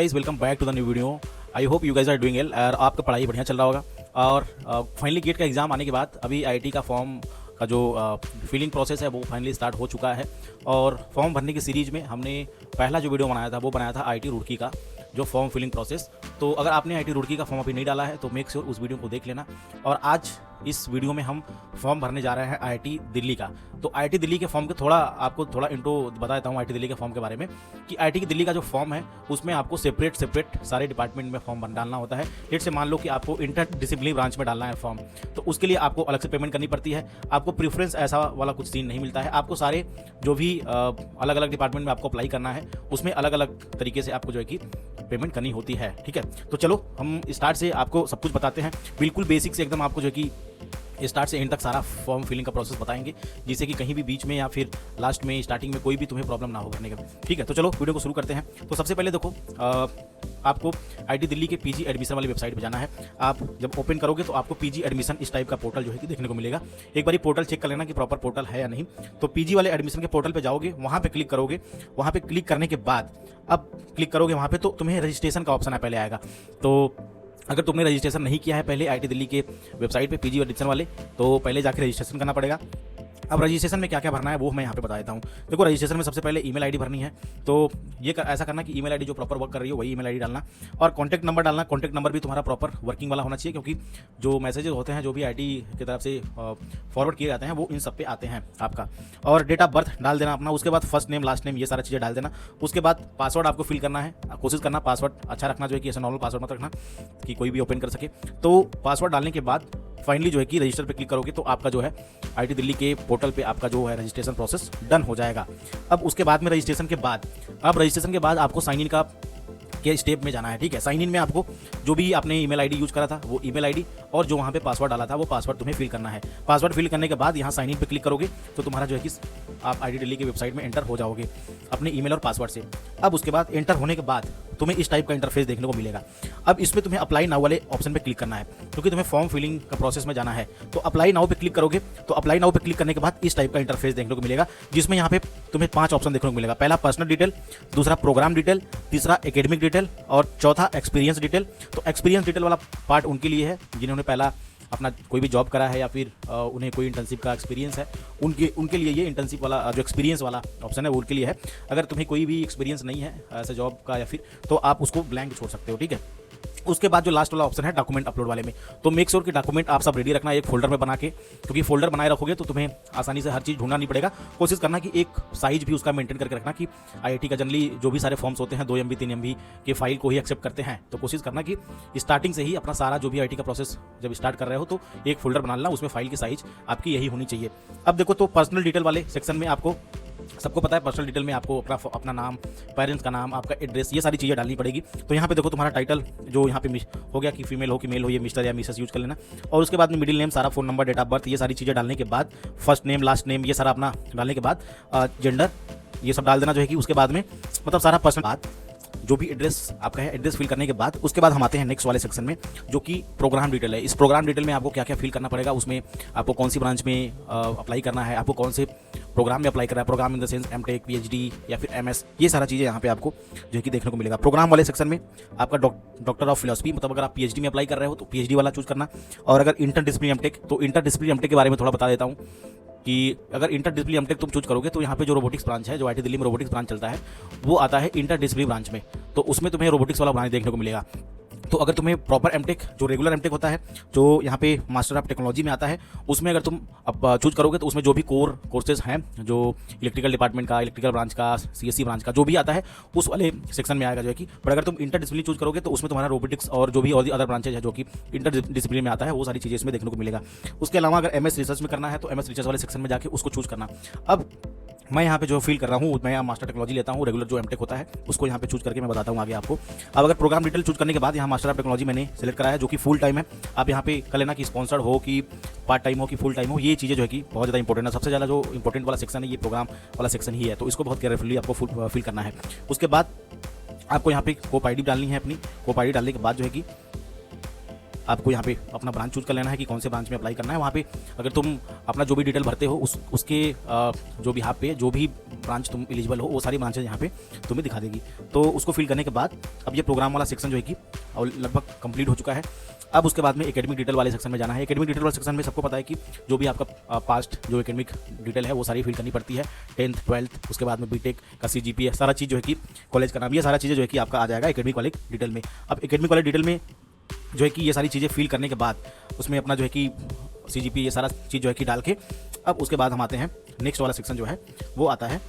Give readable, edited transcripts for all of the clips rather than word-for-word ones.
Guys welcome back to the new video. I hope you guys are doing well और आपका पढ़ाई बढ़िया चल रहा होगा। और फाइनली गेट का एग्ज़ाम आने के बाद अभी आईआईटी का फॉर्म का जो फिलिंग प्रोसेस है वो फाइनली स्टार्ट हो चुका है। और फॉर्म भरने की सीरीज़ में हमने पहला जो वीडियो बनाया था वो बनाया था आईआईटी रुड़की का जो फॉर्म फिलिंग प्रोसेस। तो अगर आपने आईआईटी रुड़की का फॉर्म अभी नहीं डाला है तो मेक श्योर उस वीडियो को देख लेना। और आज इस वीडियो में हम फॉर्म भरने जा रहे हैं आईआईटी दिल्ली का। तो आईआईटी दिल्ली के फॉर्म के आपको थोड़ा इंट्रो बता देता हूँ आईआईटी दिल्ली के फॉर्म के बारे में कि आईआईटी दिल्ली का जो फॉर्म है उसमें आपको सेपरेट सारे डिपार्टमेंट में फॉर्म डालना होता है। लेट से मान लो कि आपको इंटर डिसिप्लिनरी ब्रांच में डालना है फॉर्म, तो उसके लिए आपको अलग से पेमेंट करनी पड़ती है। आपको प्रेफरेंस ऐसा वाला कुछ सीन नहीं मिलता है। आपको सारे जो भी अलग अलग डिपार्टमेंट में आपको अप्लाई करना है उसमें अलग अलग तरीके से आपको जो है कि पेमेंट करनी होती है। ठीक है, तो चलो हम स्टार्ट से आपको सब कुछ बताते हैं, बिल्कुल बेसिक से एकदम आपको जो है कि स्टार्ट से एंड तक सारा फॉर्म फिलिंग का प्रोसेस बताएंगे, जिससे कि कहीं भी बीच में या फिर लास्ट में स्टार्टिंग में कोई भी तुम्हें प्रॉब्लम ना हो भरने का। ठीक है, तो चलो वीडियो को शुरू करते हैं। तो सबसे पहले देखो आपको आईआईटी दिल्ली के पीजी एडमिशन वाली वेबसाइट पे जाना है। आप जब ओपन करोगे तो आपको पीजी एडमिशन इस टाइप का पोर्टल जो है कि देखने को मिलेगा। एक बार पोर्टल चेक कर लेना कि प्रॉपर पोर्टल है या नहीं। तो पीजी वाले एडमिशन के पोर्टल पे जाओगे, वहाँ पे क्लिक करोगे। वहाँ पे क्लिक करने के बाद अब क्लिक करोगे वहाँ पे तो तुम्हें रजिस्ट्रेशन का ऑप्शन है पहले आएगा। तो अगर तुमने रजिस्ट्रेशन नहीं किया है पहले आईआईटी दिल्ली के वेबसाइट पे पीजी एडमिशन वाले, तो पहले जाकर रजिस्ट्रेशन करना पड़ेगा। अब रजिस्ट्रेशन में क्या क्या भरना है वो मैं यहाँ पे बता देता हूँ। देखो, रजिस्ट्रेशन में सबसे पहले ईमेल आईडी भरनी है। तो ये ऐसा करना कि ईमेल आईडी जो प्रॉपर वर्क कर रही हो वही ईमेल आईडी डालना, और कॉन्टैक्ट नंबर डालना। कॉन्टैक्ट नंबर भी तुम्हारा प्रॉपर वर्किंग वाला होना चाहिए, क्योंकि जो मैसेजेस होते हैं जो भी आईआईटी की तरफ से फॉरवर्ड किए जाते हैं वो इन सब पे आते हैं आपका। और डेट ऑफ बर्थ डाल देना अपना। उसके बाद फर्स्ट नेम लास्ट नेम ये सारी चीज़ें डाल देना। उसके बाद पासवर्ड आपको फिल करना है। कोशिश करना पासवर्ड अच्छा रखना, जो है कि ऐसा नॉर्मल पासवर्ड मत रखना कि कोई भी ओपन कर सके। तो पासवर्ड डालने के बाद फाइनली जो है कि रजिस्टर पे क्लिक करोगे तो आपका जो है आईआईटी दिल्ली के पोर्टल पे आपका जो है रजिस्ट्रेशन प्रोसेस डन हो जाएगा। अब उसके बाद में रजिस्ट्रेशन के बाद आपको साइन इन के स्टेप में जाना है। ठीक है, साइन इन में आपको जो भी आपने ईमेल आईडी यूज करा था वो ईमेल आईडी और जो वहाँ पे पासवर्ड डाला था वो पासवर्ड तुम्हें फिल करना है। पासवर्ड फिल करने के बाद यहाँ साइन इन पे क्लिक करोगे तो तुम्हारा जो है कि आप आईआईटी दिल्ली की वेबसाइट में एंटर हो जाओगे अपने ईमेल और पासवर्ड से। अब उसके बाद एंटर होने के बाद तुम्हें इस टाइप का इंटरफेस देखने को मिलेगा। अब इसमें तुम्हें अप्लाई नाउ वाले ऑप्शन पे क्लिक करना है, क्योंकि तुम्हें फॉर्म फिलिंग का प्रोसेस में जाना है। तो अप्लाई नाउ पे क्लिक करोगे तो अप्लाई नाउ पे क्लिक करने के बाद इस टाइप का इंटरफेस देखने को मिलेगा, जिसमें यहाँ पे तुम्हें 5 ऑप्शन देखने को मिलेगा। पहला पर्सनल डिटेल, दूसरा प्रोग्राम डिटेल, तीसरा एकेडमिक डिटेल और चौथा एक्सपीरियंस डिटेल। तो एक्सपीरियंस डिटेल वाला पार्ट उनके लिए है जिन्होंने पहला अपना कोई भी जॉब करा है या फिर उन्हें कोई इंटर्नशिप का एक्सपीरियंस है, उनके लिए ये इंटर्नशिप वाला जो एक्सपीरियंस वाला ऑप्शन है वो उनके लिए है। अगर तुम्हें कोई भी एक्सपीरियंस नहीं है ऐसा जॉब का या फिर, तो आप उसको ब्लैंक छोड़ सकते हो। ठीक है, उसके बाद जो लास्ट वाला ऑप्शन है डॉक्यूमेंट अपलोड वाले में, तो मेक श्योर कि डॉक्यूमेंट आप सब रेडी रखना एक फोल्डर में बना के, क्योंकि फोल्डर बनाए रखोगे तो तुम्हें आसानी से हर चीज़ ढूंढना नहीं पड़ेगा। कोशिश करना कि एक साइज भी उसका मेंटेन करके रखना कि आईआईटी का जनरली जो भी सारे फॉर्म्स होते हैं 2 MB 3 MB के फाइल को ही एक्सेप्ट करते हैं। तो कोशिश करना कि स्टार्टिंग से ही अपना सारा जो भी आईआईटी का प्रोसेस जब स्टार्ट कर रहे हो तो एक फोल्डर बना लेना, उसमें फाइल की साइज आपकी यही होनी चाहिए। अब देखो, तो पर्सनल डिटेल वाले सेक्शन में आपको सबको पता है पर्सनल डिटेल में आपको अपना नाम, पेरेंट्स का नाम, आपका एड्रेस, ये सारी चीज़ें डालनी पड़ेगी। तो यहाँ पे देखो तुम्हारा टाइटल जो यहाँ पे हो गया कि फीमेल हो कि मेल हो, ये मिस्टर या मिसेस यूज कर लेना। और उसके बाद में मिडिल नेम, सारा phone number, date of birth, ये सारी चीज़ें डालने के बाद फर्स्ट नेम लास्ट नेम ये सारा अपना डालने के बाद जेंडर ये सब डाल देना जो है कि उसके बाद में मतलब सारा पर्सनल बात जो भी एड्रेस आपका है एड्रेस फिल करने के बाद उसके बाद हम आते हैं नेक्स्ट वाले सेक्शन में जो कि प्रोग्राम डिटेल है। इस प्रोग्राम डिटेल में आपको क्या क्या फिल करना पड़ेगा, उसमें आपको कौन सी ब्रांच में अप्लाई करना है, आपको कौन से प्रोग्राम में अप्लाई करना है, program in the sense M Tech, PhD या फिर एमएस, ये सारा चीज़ें यहाँ पे आपको जो है कि देखने को मिलेगा। प्रोग्राम वाले सेक्शन में आपका डॉक्टर ऑफ फिलोसफी, मतलब अगर आप पीएचडी में अप्लाई कर रहे हो तो पीएचडी वाला चूज करना। और अगर इंटर डिसिप्लिन एमटेक, तो इंटर डिसिप्लिन एमटेक के बारे में थोड़ा बता देता हूँ कि अगर इंटर डिसिप्लिन एमटेक तुम चूज करोगे तो यहाँ पे जो रोबोटिक्स ब्रांच है, जो आईआईटी दिल्ली में रोबोटिक्स ब्रांच चलता है, वो आता है इंटर डिसिप्लिन ब्रांच में। तो उसमें तुम्हें रोबोटिक्स वाला ब्रांच देखने को मिलेगा। तो अगर तुम्हें प्रॉपर एमटेक जो रेगुलर एमटेक होता है जो यहाँ पे मास्टर ऑफ टेक्नोलॉजी में आता है, उसमें अगर तुम अब चूज करोगे तो उसमें जो भी कोर्सेज हैं जो इलेक्ट्रिकल डिपार्टमेंट का, इलेक्ट्रिकल ब्रांच का, सीएससी ब्रांच का जो भी आता है उस वाले सेक्शन में आएगा जो है कि। पर अगर तुम इंटर डिसिप्लिन चूज करोगे तो उसमें तुम्हारा रोबोटिक्स और जो भी और अदर ब्रांचेज है जो कि इंटर डिसिप्लिन में आता है वो सारी चीज़ें इसमें देखने को मिलेगा। उसके अलावा अगर एमएस रिसर्च में करना है तो एमएस रिसर्च वाले सेक्शन में जाके उसको चूज करना। अब मैं यहाँ पे जो फील कर रहा हूँ, मैं यहाँ मास्टर टेक्नोलॉजी लेता हूँ, रेगुलर जो एमटेक होता है उसको यहाँ पे चूज करके मैं बताता हूँ आगे आपको। अब अगर प्रोग्राम डिटेल चूज करने के बाद यहाँ मास्टर ऑफ टेक्नोलॉजी मैंने सेलेक्ट करा है जो कि फुल टाइम है। आप यहाँ पे कर लेना कि स्पॉन्सर्ड हो कि पार्ट टाइम हो कि फुल टाइम हो, ये चीज़ें जो है कि बहुत ज़्यादा इंपॉर्टेंट है। सबसे ज़्यादा जो इंपॉर्टेंट वाला सेक्शन है ये प्रोग्राम वाला सेक्शन ही है, तो इसको बहुत केयरफुली आपको फिल करना है। उसके बाद आपको यहाँ पे कोप आईडी डालनी है अपनी। कोप आईडी डालने के बाद जो है कि आपको यहाँ पे अपना ब्रांच चूज कर लेना है कि कौन से ब्रांच में अप्लाई करना है। वहाँ पे अगर तुम अपना जो भी डिटेल भरते हो उसके जो भी यहाँ पे जो भी ब्रांच तुम एलिजिबल हो वो सारी ब्रांचेज यहाँ पे तुम्हें दिखा देगी। तो उसको फिल करने के बाद अब ये प्रोग्राम वाला सेक्शन जो है कि लगभग कंप्लीट हो चुका है। अब उसके बाद में एकेडमिक डिटेल वाले सेक्शन में जाना है। एकेडमिक डिटेल वाले सेक्शन में सबको पता है कि जो भी आपका पास्ट जो एकेडमिक डिटेल है वो सारी फिल करनी पड़ती है, 10th 12th, उसके बाद में बीटेक का CGPA, सारा चीज़ जो है कि कॉलेज का नाम, ये सारा चीज़ें जो है कि आपका आ जाएगा एकेडमिक वाले डिटेल में। अब एकेडमिक वाले डिटेल में जो है कि ये सारी चीज़ें फिल करने के बाद उसमें अपना जो है कि CGPA ये सारा चीज़ जो है कि डाल के अब उसके बाद हम आते हैं नेक्स्ट वाला सेक्शन जो है वो आता है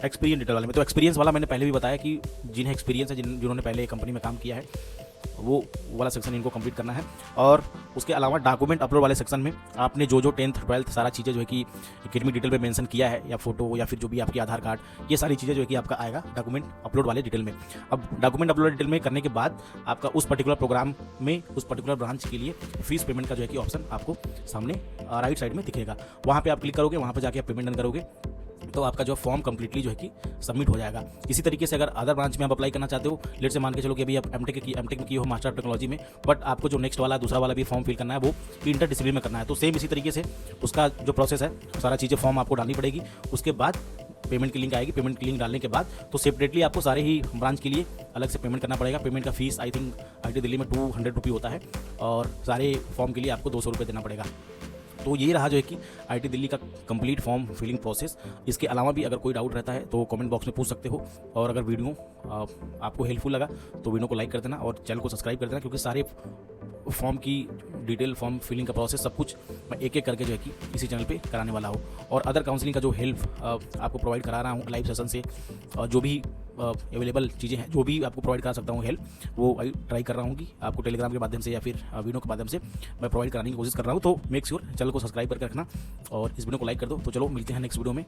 एक्सपीरियंस डिटेल वाले में। तो एक्सपीरियंस वाला मैंने पहले भी बताया कि जिन्हें एक्सपीरियंस है, जिन्होंने पहले कंपनी में काम किया है, वो वाला सेक्शन इनको कंप्लीट करना है। और उसके अलावा डॉक्यूमेंट अपलोड वाले सेक्शन में आपने जो 10th 12th सारा चीज़ें जो है कि एकेडमिक डिटेल में मेंशन किया है, या फोटो या फिर जो भी आपकी आधार कार्ड, ये सारी चीज़ें जो है कि आपका आएगा डॉक्यूमेंट अपलोड वाले डिटेल में। अब डॉक्यूमेंट अपलोड डिटेल में करने के बाद आपका उस पर्टिकुलर प्रोग्राम में उस पर्टिकुलर ब्रांच के लिए फीस पेमेंट का जो है कि ऑप्शन आपको सामने राइट साइड में दिखेगा। वहाँ पर आप क्लिक करोगे, वहाँ पर जाके आप पेमेंट डन करोगे तो आपका जो फॉर्म कंप्लीटली जो है कि सबमिट हो जाएगा। इसी तरीके से अगर अदर ब्रांच में आप अप्लाई करना चाहते हो, लेट से मान के चलो कि अभी आप एमटेक में की हो मास्टर ऑफ टेक्नोलॉजी में, बट आपको जो नेक्स्ट वाला दूसरा वाला भी फॉर्म फिल करना है वो इंटरडिसिप्लिन में करना है, तो सेम इसी तरीके से उसका जो प्रोसेस है सारा चीज़ें फॉर्म आपको डालनी पड़ेगी। उसके बाद पेमेंट की लिंक आएगी, पेमेंट की लिंक डालने के बाद तो सेपरेटली आपको सारे ही ब्रांच के लिए अलग से पेमेंट करना पड़ेगा। पेमेंट का fees I think IIT Delhi में 200 रुपये होता है और सारे फॉर्म के लिए आपको 200 रुपये देना पड़ेगा। तो ये रहा जो है कि IIT दिल्ली का कंप्लीट फॉर्म फिलिंग प्रोसेस। इसके अलावा भी अगर कोई डाउट रहता है तो कमेंट बॉक्स में पूछ सकते हो, और अगर वीडियो आपको हेल्पफुल लगा तो वीडियो को लाइक कर देना और चैनल को सब्सक्राइब कर देना, क्योंकि सारे फॉर्म की डिटेल, फॉर्म फिलिंग का प्रोसेस सब कुछ मैं एक एक करके जो है कि इसी चैनल पे कराने वाला हूँ। और अदर काउंसलिंग का जो हेल्प आपको प्रोवाइड करा रहा हूँ लाइव सेशन से, जो भी अवेलेबल चीज़ें हैं, जो भी आपको प्रोवाइड करा सकता हूँ हेल्प, वो ट्राई कर रहा हूँ कि आपको टेलीग्राम के माध्यम से या फिर वीडियो के माध्यम से मैं प्रोवाइड कराने की कोशिश कर रहा हूँ। तो मेक श्योर चैनल को सब्सक्राइब करके रखना और इस वीडियो को लाइक कर दो। तो चलो मिलते हैं नेक्स्ट वीडियो में।